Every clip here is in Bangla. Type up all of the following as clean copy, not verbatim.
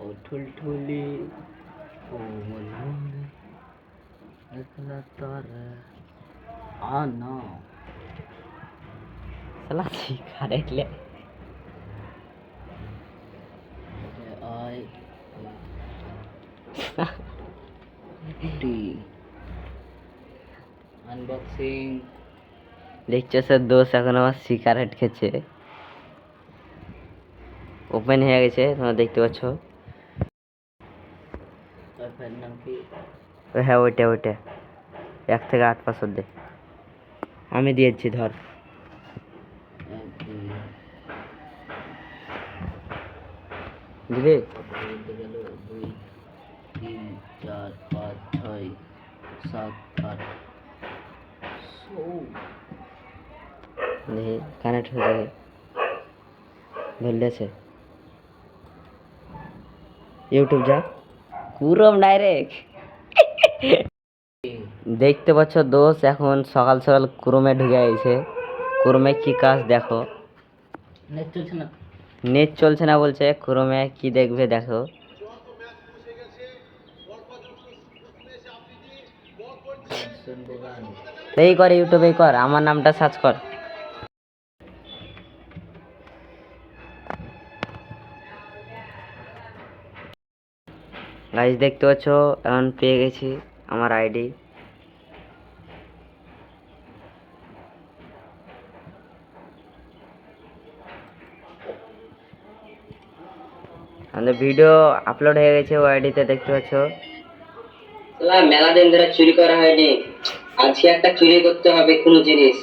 ও ঠুলঠুলি ও মনে একলা তারা আনা साला सिगारेट ले आई टी আনবক্সিং দেখছো স্যার দোষ এখন আমার সিগারেট খেছে ওপেন হয়ে গেছে তোমরা দেখতে পাচ্ছ ওয়াইফাই নাম কি হ্যাঁ ওইটা 1 থেকে 8 পাসওয়ার্ড দে আমি দিয়েছি ধর দিবে 2 3 4 5 6 7 8 দেখি কানেক্ট হয়ে যাবে ধরলেছে ইউটিউব যা কুরম ডাইরেক্ট দেখতে পাচ্ছ দোষ এখন সকাল সকাল ক্রোমে ঢুকে গেছে ক্রোমে কি কাজ দেখো নেট চলছে না বলছে ক্রোমে কি দেখবে দেখো এই কর ইউটিউবে কর আমার নামটা সার্চ কর গাইস দেখতে পাচ্ছ এখন পেয়ে গেছি আমার আইডি আমাদের ভিডিও আপলোড হয়ে গেছে ওই আইডিতে দেখতে পাচ্ছ মেলা দিন ধরে চুরি করা হয়নি আজকে একটা চুরি করতে হবে কোনো জিনিস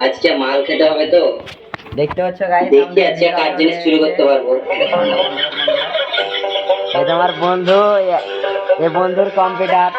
আজকে মাল খেতে হবে তো দেখতে পাচ্ছ গাইস দেখি আজকে কার জিনিস চুরি করতে পারবো এই তোমার বন্ধু এই বন্ধুর কম্পিউটার